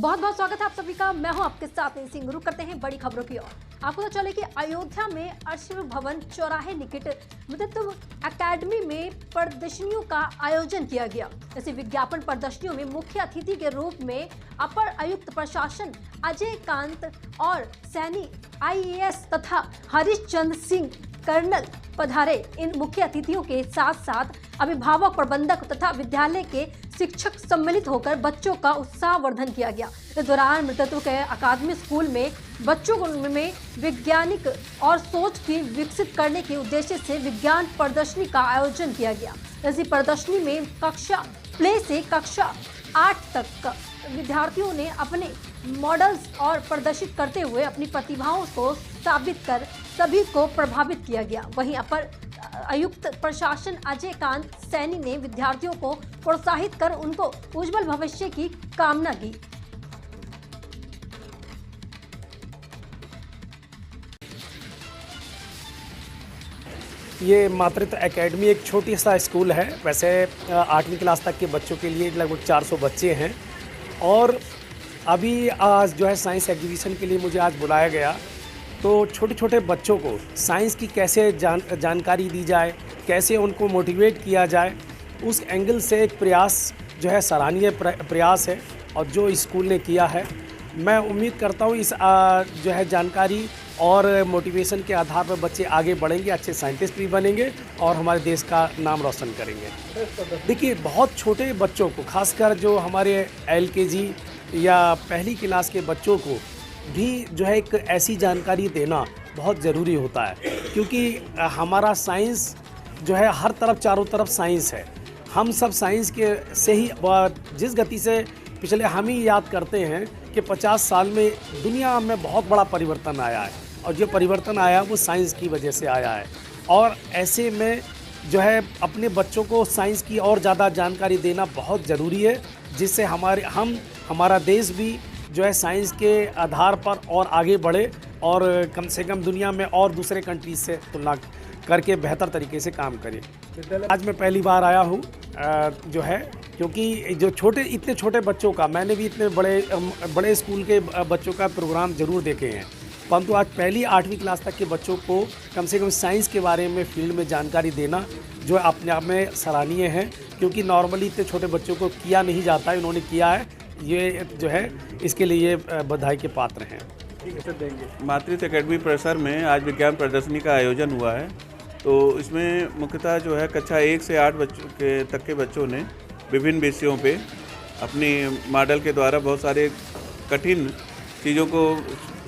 बहुत बहुत स्वागत है आप सभी का। मैं हूं आपके साथ सिंह। रुक करते हैं बड़ी खबरों की ओर। आपको तो चले कि अयोध्या में अश्व भवन चौराहे निकट विद्युत अकादमी में प्रदर्शनियों का आयोजन किया गया। इसी विज्ञापन प्रदर्शनियों में मुख्य अतिथि के रूप में अपर आयुक्त प्रशासन अजय कांत और सैनी IAS तथा हरीशचंद्र सिंह कर्नल पधारे। इन मुख्य अतिथियों के साथ साथ अभिभावक, प्रबंधक तथा विद्यालय के शिक्षक सम्मिलित होकर बच्चों का उत्साहवर्धन किया गया। इस दौरान मृतत्व के अकादमी स्कूल में बच्चों में वैज्ञानिक और सोच की विकसित करने के उद्देश्य से विज्ञान प्रदर्शनी का आयोजन किया गया। इसी प्रदर्शनी में कक्षा प्ले से कक्षा 8 तक विद्यार्थियों ने अपने मॉडल्स और प्रदर्शित करते हुए अपनी प्रतिभाओं को साबित कर सभी को प्रभावित किया गया। वहीं अपर आयुक्त प्रशासन अजय कांत सैनी ने विद्यार्थियों को प्रोत्साहित कर उनको उज्जवल भविष्य की कामना की। ये मातृत्व एकेडमी एक छोटी सा स्कूल है। वैसे 8वीं क्लास तक के बच्चों के लिए लगभग 400 बच्चे हैं और अभी आज जो है साइंस एग्जीबिशन के लिए मुझे आज बुलाया गया। तो छोटे छोटे बच्चों को साइंस की कैसे जानकारी दी जाए, कैसे उनको मोटिवेट किया जाए, उस एंगल से एक प्रयास जो है सराहनीय प्रयास है और जो स्कूल ने किया है। मैं उम्मीद करता हूँ इस जो है जानकारी और मोटिवेशन के आधार पर बच्चे आगे बढ़ेंगे, अच्छे साइंटिस्ट भी बनेंगे और हमारे देश का नाम रोशन करेंगे। देखिए, बहुत छोटे बच्चों को, खासकर जो हमारे LKG या पहली क्लास के बच्चों को भी जो है एक ऐसी जानकारी देना बहुत ज़रूरी होता है, क्योंकि हमारा साइंस जो है हर तरफ, चारों तरफ साइंस है। हम सब साइंस के से ही जिस गति से पिछले हम ही याद करते हैं कि 50 साल में दुनिया में बहुत बड़ा परिवर्तन आया है और जो परिवर्तन आया वो साइंस की वजह से आया है। और ऐसे में जो है अपने बच्चों को साइंस की और ज़्यादा जानकारी देना बहुत ज़रूरी है, जिससे हमारा देश भी जो है साइंस के आधार पर और आगे बढ़े और कम से कम दुनिया में और दूसरे कंट्रीज से तुलना करके बेहतर तरीके से काम करे। आज मैं पहली बार आया हूँ जो है, क्योंकि जो इतने छोटे बच्चों का, मैंने भी इतने बड़े स्कूल के बच्चों का प्रोग्राम ज़रूर देखे हैं, परंतु आज पहली 8वीं क्लास तक के बच्चों को कम से कम साइंस के बारे में फील्ड में जानकारी देना जो अपने आप में सराहनीय है, क्योंकि नॉर्मली इतने छोटे बच्चों को किया नहीं जाता है। इन्होंने किया है, ये जो है इसके लिए बधाई के पात्र हैं। मातृत्व एकेडमी परिसर में आज विज्ञान प्रदर्शनी का आयोजन हुआ है। तो इसमें मुख्यतः जो है कक्षा 1 से 8 तक के बच्चों ने विभिन्न विषयों पे अपनी मॉडल के द्वारा बहुत सारे कठिन चीज़ों को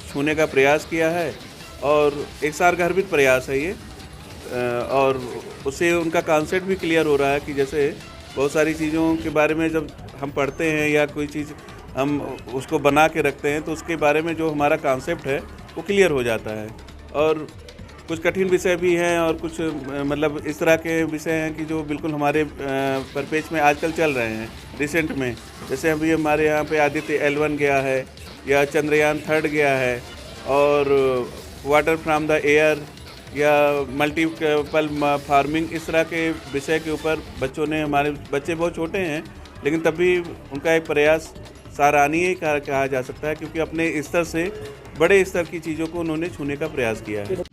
छूने का प्रयास किया है और एक सारगर्भित प्रयास है ये, और उससे उनका कॉन्सेप्ट भी क्लियर हो रहा है कि जैसे बहुत सारी चीज़ों के बारे में जब हम पढ़ते हैं या कोई चीज़ हम उसको बना के रखते हैं तो उसके बारे में जो हमारा कॉन्सेप्ट है वो क्लियर हो जाता है। और कुछ कठिन विषय भी हैं और कुछ मतलब इस तरह के विषय हैं कि जो बिल्कुल हमारे परिपेक्ष में आजकल चल रहे हैं रिसेंट में। जैसे अभी हमारे यहाँ पे आदित्य L1 गया है या चंद्रयान 3 गया है, और वाटर फ्रॉम द एयर या मल्टीपल फार्मिंग, इस तरह के विषय के ऊपर बच्चों ने, हमारे बच्चे बहुत छोटे हैं लेकिन तब भी उनका एक प्रयास सराहनीय कहा जा सकता है, क्योंकि अपने स्तर से बड़े स्तर की चीज़ों को उन्होंने छूने का प्रयास किया है।